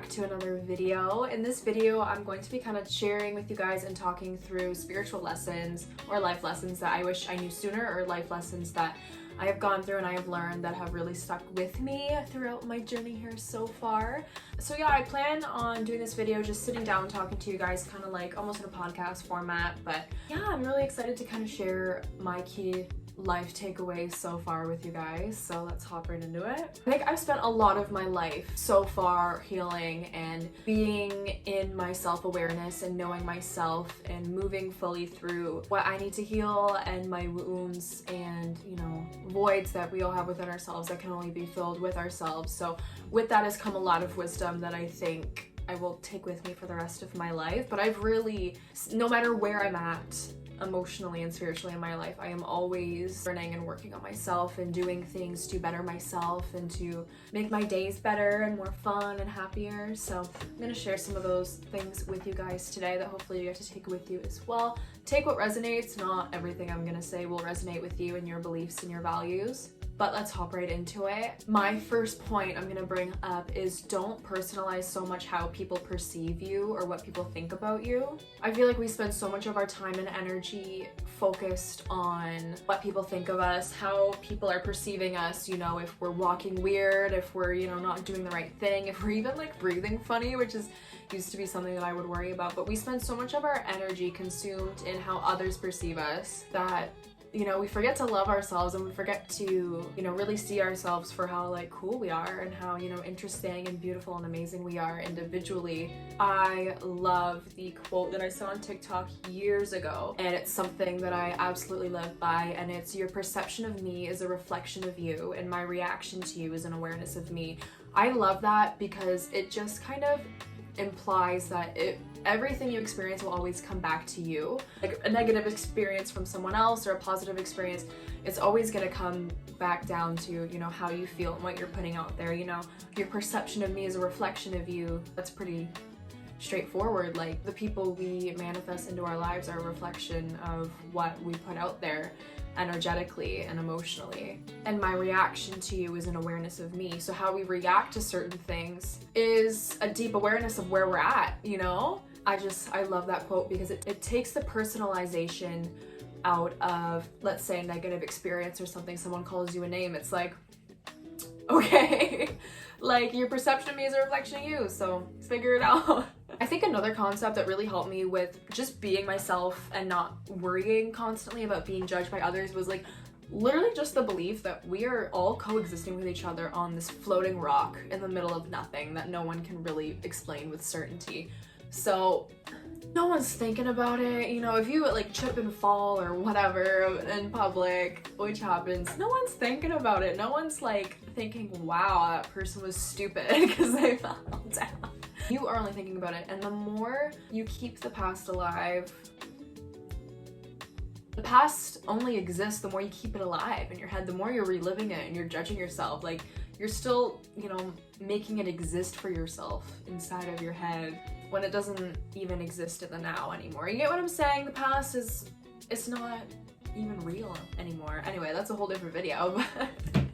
back to another video. In this video, I'm going to be kind of sharing with you guys and talking through spiritual lessons or life lessons that I wish I knew sooner, or life lessons that I have gone through and I have learned that have really stuck with me throughout my journey here so far. So yeah, I plan on doing this video just sitting down talking to you guys kind of like almost in a podcast format, but yeah, I'm really excited to kind of share my key life takeaways so far with you guys, so let's hop right into it. I think I've spent a lot of my life so far healing and being in my self-awareness and knowing myself and moving fully through what I need to heal and my wounds and, you know, voids that we all have within ourselves that can only be filled with ourselves. So with that has come a lot of wisdom that I think I will take with me for the rest of my life. But I've really, no matter where I'm at emotionally and spiritually in my life, I am always learning and working on myself and doing things to better myself and to make my days better and more fun and happier. So I'm going to share some of those things with you guys today that hopefully you get to take with you as well. Take what resonates. Not everything I'm going to say will resonate with you and your beliefs and your values. But let's hop right into it. My first point I'm gonna bring up is don't personalize so much how people perceive you or what people think about you. I feel like we spend so much of our time and energy focused on what people think of us, how people are perceiving us, you know, if we're walking weird, if we're, you know, not doing the right thing, if we're even like breathing funny, which used to be something that I would worry about. But we spend so much of our energy consumed in how others perceive us that, you know, we forget to love ourselves and we forget to, you know, really see ourselves for how like cool we are and how, you know, interesting and beautiful and amazing we are individually. I love the quote that I saw on TikTok years ago, and it's something that I absolutely live by, and it's, your perception of me is a reflection of you and my reaction to you is an awareness of me. I love that because it just kind of implies that everything you experience will always come back to you. Like a negative experience from someone else or a positive experience, it's always going to come back down to, you know, how you feel and what you're putting out there. You know, your perception of me is a reflection of you. That's pretty straightforward. Like, the people we manifest into our lives are a reflection of what we put out there energetically and emotionally. And my reaction to you is an awareness of me. So how we react to certain things is a deep awareness of where we're at, you know? I love that quote because it takes the personalization out of, let's say, a negative experience or something. Someone calls you a name, it's like, okay, like, your perception of me is a reflection of you, so figure it out. I think another concept that really helped me with just being myself and not worrying constantly about being judged by others was like literally just the belief that we are all coexisting with each other on this floating rock in the middle of nothing that no one can really explain with certainty. So no one's thinking about it, you know, if you like trip and fall or whatever in public, which happens, no one's thinking about it. No one's like thinking, wow, that person was stupid because they fell down. You are only thinking about it, and the more you keep the past alive, the past only exists the more you keep it alive in your head, the more you're reliving it and you're judging yourself. Like, you're still, you know, making it exist for yourself inside of your head when it doesn't even exist in the now anymore. You get what I'm saying? The past it's not even real anymore. Anyway, that's a whole different video.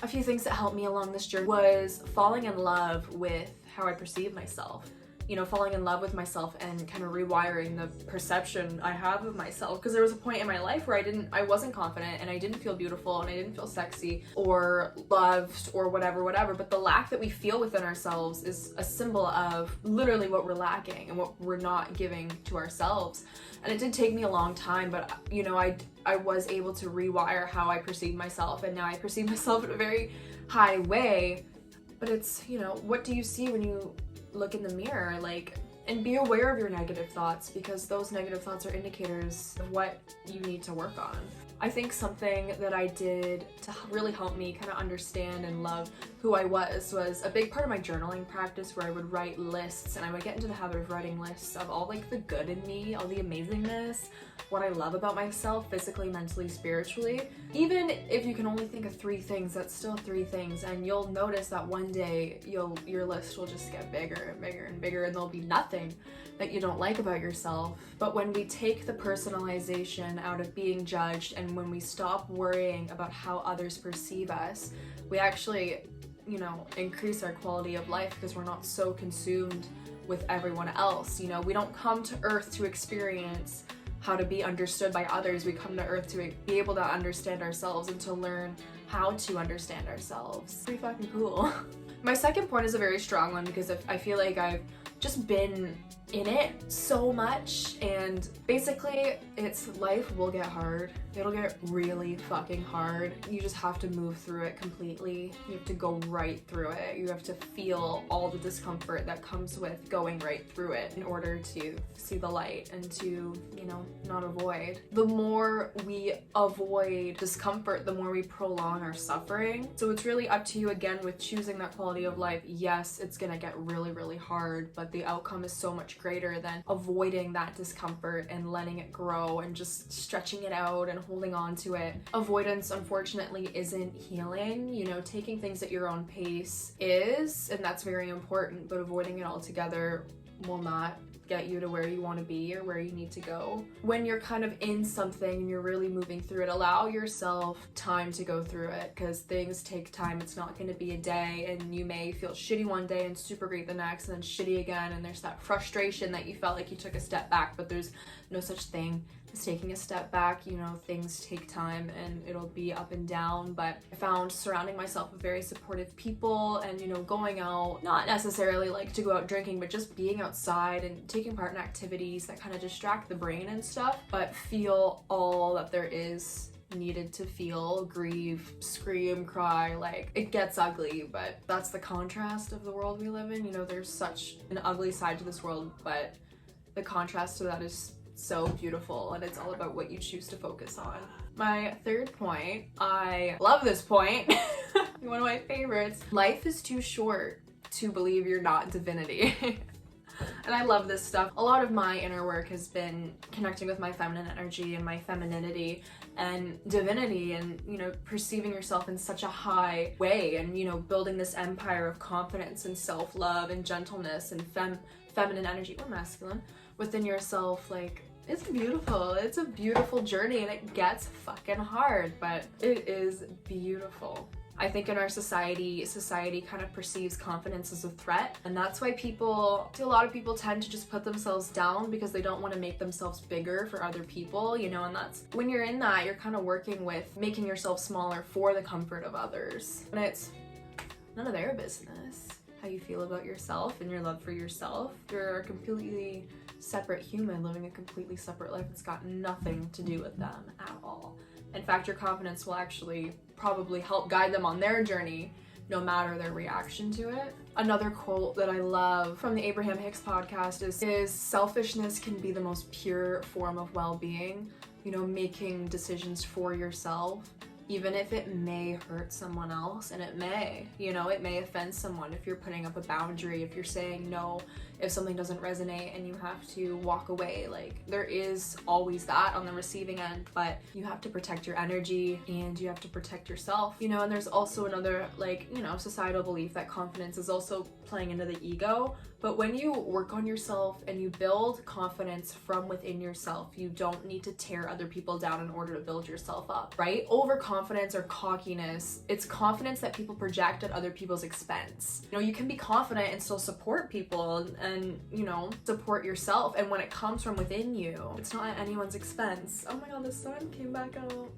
A few things that helped me along this journey was falling in love with how I perceive myself. You know, falling in love with myself and kind of rewiring the perception I have of myself. Because there was a point in my life where I wasn't confident and I didn't feel beautiful and I didn't feel sexy or loved or whatever. But the lack that we feel within ourselves is a symbol of literally what we're lacking and what we're not giving to ourselves. And it did take me a long time, but you know, I was able to rewire how I perceive myself, and now I perceive myself in a very high way. But it's, you know, what do you see when you look in the mirror? Like, and be aware of your negative thoughts, because those negative thoughts are indicators of what you need to work on. I think something that I did to really help me kind of understand and love who I was a big part of my journaling practice, where I would write lists, and I would get into the habit of writing lists of all like the good in me, all the amazingness, what I love about myself physically, mentally, spiritually. Even if you can only think of 3 things, that's still 3 things, and you'll notice that one day your list will just get bigger and bigger and bigger, and there'll be nothing that you don't like about yourself. But when we take the personalization out of being judged, and when we stop worrying about how others perceive us, we actually you know, increase our quality of life because we're not so consumed with everyone else. You know, we don't come to Earth to experience how to be understood by others. We come to Earth to be able to understand ourselves and to learn how to understand ourselves. Pretty fucking cool. My second point is a very strong one because I feel like I've just been in it so much, and basically it's life will get hard. It'll get really fucking hard. You just have to move through it completely. You have to go right through it. You have to feel all the discomfort that comes with going right through it in order to see the light and to, you know, not avoid. The more we avoid discomfort, the more we prolong our suffering. So it's really up to you again with choosing that quality of life. Yes, it's gonna get really, really hard, but the outcome is so much greater than avoiding that discomfort and letting it grow and just stretching it out and holding on to it. Avoidance, unfortunately, isn't healing. You know, taking things at your own pace is, and that's very important, but avoiding it altogether will not get you to where you want to be or where you need to go. When you're kind of in something and you're really moving through it, allow yourself time to go through it, because things take time. It's not going to be a day, and you may feel shitty one day and super great the next, and then shitty again, and there's that frustration that you felt like you took a step back, but there's no such thing as taking a step back. You know, things take time and it'll be up and down, but I found surrounding myself with very supportive people and, you know, going out, not necessarily like to go out drinking, but just being outside and taking part in activities that kind of distract the brain and stuff, but feel all that there is needed to feel, grieve, scream, cry. Like, it gets ugly, but that's the contrast of the world we live in. You know, there's such an ugly side to this world, but the contrast to that is so beautiful, and it's all about what you choose to focus on. My third point, I love this point, one of my favorites. Life is too short to believe you're not divinity. And I love this stuff. A lot of my inner work has been connecting with my feminine energy and my femininity and divinity, and, you know, perceiving yourself in such a high way, and, you know, building this empire of confidence and self-love and gentleness and feminine energy or masculine within yourself. Like, it's beautiful. It's a beautiful journey, and it gets fucking hard, but it is beautiful. I think in our society kind of perceives confidence as a threat, and that's why a lot of people tend to just put themselves down because they don't want to make themselves bigger for other people, you know, and that's when you're in that, you're kind of working with making yourself smaller for the comfort of others, and it's none of their business how you feel about yourself and your love for yourself. You're a completely separate human living a completely separate life. It's got nothing to do with them at all. In fact, your confidence will actually probably help guide them on their journey, no matter their reaction to it. Another quote that I love from the Abraham Hicks podcast is selfishness can be the most pure form of well-being. You know, making decisions for yourself, even if it may hurt someone else, and it may, you know, it may offend someone if you're putting up a boundary, if you're saying no, if something doesn't resonate and you have to walk away. Like, there is always that on the receiving end, but you have to protect your energy and you have to protect yourself, you know. And there's also another, like, you know, societal belief that confidence is also playing into the ego. But when you work on yourself and you build confidence from within yourself, you don't need to tear other people down in order to build yourself up, right? Overconfidence or cockiness, it's confidence that people project at other people's expense. You know, you can be confident and still support people and, you know, support yourself. And when it comes from within you, it's not at anyone's expense. Oh my god, the sun came back out.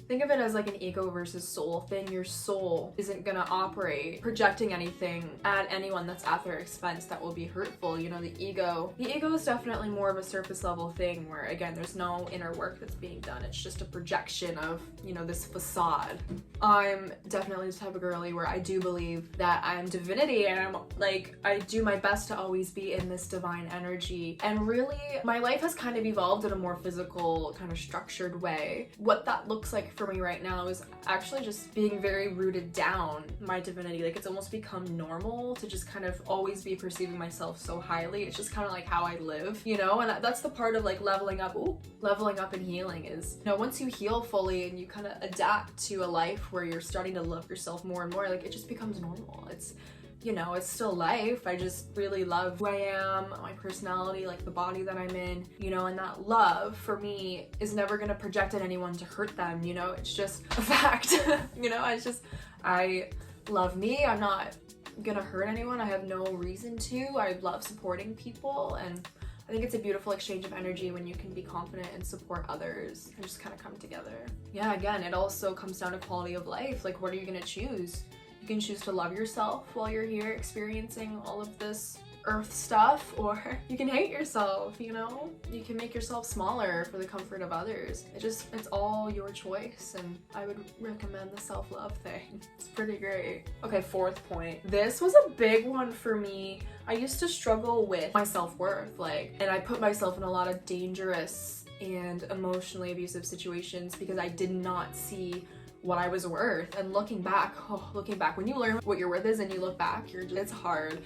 Think of it as like an ego versus soul thing. Your soul isn't gonna operate projecting anything at anyone that's at their expense that will be hurtful. You know, the ego is definitely more of a surface level thing where, again, there's no inner work that's being done. It's just a projection of, you know, this facade. I'm definitely the type of girly where I do believe that I'm divinity, and I'm like, I do my best to always be in this divine energy. And really, my life has kind of evolved in a more physical, kind of structured way. What that looks like for me right now is actually just being very rooted down my divinity. Like, it's almost become normal to just kind of always be perceiving myself so highly. It's just kind of like how I live, you know. And that's the part of like leveling up and healing is, you know, once you heal fully and you kind of adapt to a life where you're starting to love yourself more and more, like, it just becomes normal. It's, you know, it's still life. I just really love who I am, my personality, like the body that I'm in, you know, and that love for me is never gonna project at anyone to hurt them, you know. It's just a fact. You know, it's just, I love me. I'm not gonna hurt anyone. I have no reason to. I love supporting people, and I think it's a beautiful exchange of energy when you can be confident and support others and just kind of come together. Yeah, again, it also comes down to quality of life. Like, what are you gonna choose? You can choose to love yourself while you're here experiencing all of this earth stuff, or you can hate yourself, you know? You can make yourself smaller for the comfort of others. It's all your choice, and I would recommend the self-love thing. It's pretty great. Okay, 4th point. This was a big one for me. I used to struggle with my self-worth, and I put myself in a lot of dangerous and emotionally abusive situations because I did not see what I was worth. And looking back, when you learn what your worth is and you look back, it's hard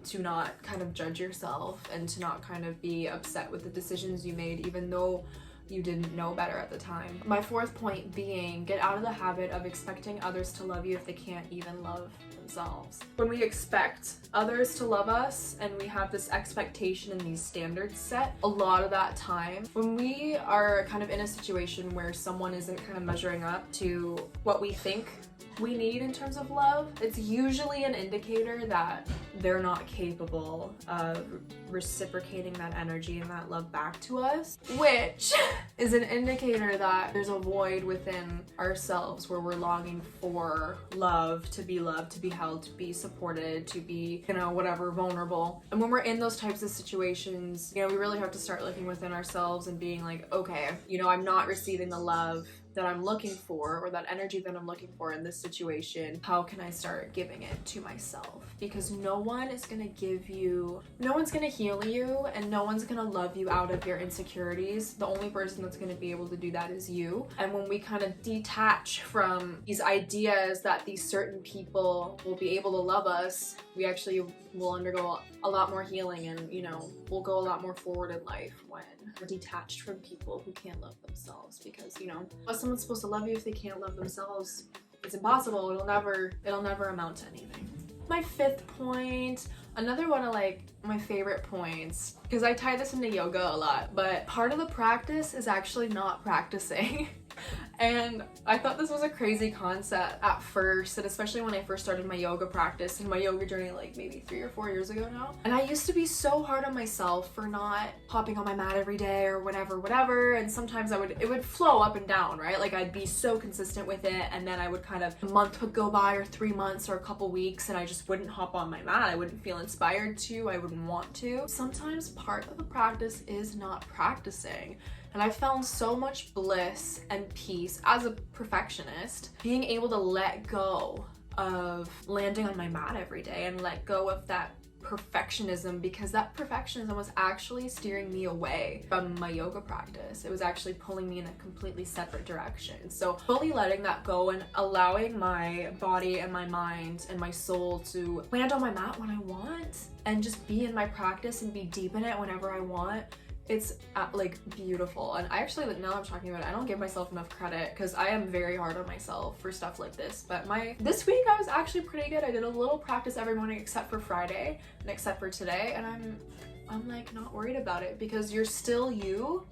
to not kind of judge yourself and to not kind of be upset with the decisions you made, even though you didn't know better at the time. My 4th point being, get out of the habit of expecting others to love you if they can't even love themselves. When we expect others to love us and we have this expectation and these standards set, a lot of that time, when we are kind of in a situation where someone isn't kind of measuring up to what we think we need in terms of love, it's usually an indicator that they're not capable of reciprocating that energy and that love back to us, which is an indicator that there's a void within ourselves where we're longing for love, to be held, to be supported, to be, whatever, vulnerable. And when we're in those types of situations, we really have to start looking within ourselves and being like, okay, I'm not receiving the love that I'm looking for, or that energy that I'm looking for in this situation. How can I start giving it to myself? Because no one is gonna heal you, and no one's gonna love you out of your insecurities. The only person that's gonna be able to do that is you. And when we kind of detach from these ideas that these certain people will be able to love us, we actually will undergo a lot more healing, and we'll go a lot more forward in life when we're detached from people who can't love themselves. Because what's someone supposed to love you if they can't love themselves? It's impossible. It'll never amount to anything. My 5th point, another one of my favorite points, because I tie this into yoga a lot, but part of the practice is actually not practicing. And I thought this was a crazy concept at first, and especially when I first started my yoga practice and my yoga journey maybe 3 or 4 years ago now. And I used to be so hard on myself for not hopping on my mat every day or whatever, and sometimes it would flow up and down, right? I'd be so consistent with it, and then I would a month would go by, or 3 months, or a couple weeks, and I just wouldn't hop on my mat. I wouldn't feel inspired to, I wouldn't want to. Sometimes part of the practice is not practicing. And I found so much bliss and peace as a perfectionist, being able to let go of landing on my mat every day and let go of that perfectionism, because that perfectionism was actually steering me away from my yoga practice. It was actually pulling me in a completely separate direction. So fully letting that go and allowing my body and my mind and my soul to land on my mat when I want, and just be in my practice and be deep in it whenever I want. It's beautiful. And I actually, now I'm talking about it, I don't give myself enough credit, because I am very hard on myself for stuff like this. But this week I was actually pretty good. I did a little practice every morning except for Friday and except for today, and I'm not worried about it, because you're still you,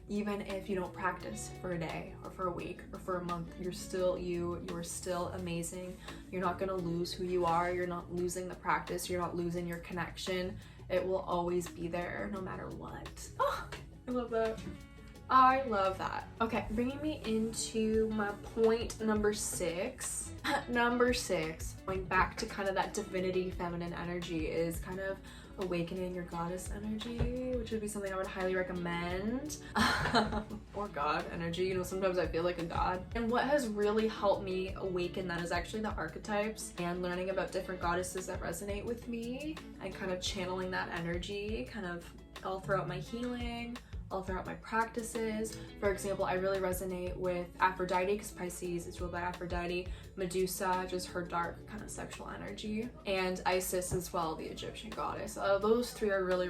even if you don't practice for a day or for a week or for a month. You're still you're still amazing. You're not gonna lose who you are. You're not losing the practice. You're not losing your connection. It will always be there no matter what. Oh, I love that. I love that. Okay, bringing me into my point number 6. Number 6, going back to kind of that divinity feminine energy, is kind of awakening your goddess energy, which would be something I would highly recommend. Or God energy, sometimes I feel like a god. And what has really helped me awaken that is actually the archetypes, and learning about different goddesses that resonate with me, and kind of channeling that energy kind of all throughout my healing, all throughout my practices. For example, I really resonate with Aphrodite, because Pisces is ruled by Aphrodite, Medusa, just her dark kind of sexual energy, and Isis as well, the Egyptian goddess. Those 3 are really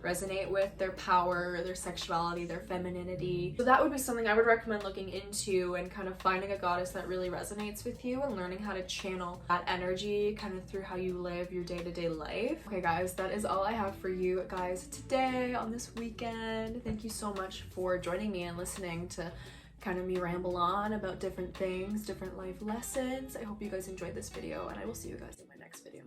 resonate with their power, their sexuality, their femininity. So that would be something I would recommend looking into, and kind of finding a goddess that really resonates with you and learning how to channel that energy kind of through how you live your day-to-day life. Okay guys, that is all I have for you guys today on this weekend. Thank you so much for joining me and listening to kind of me ramble on about different things, different life lessons. I hope you guys enjoyed this video, and I will see you guys in my next video.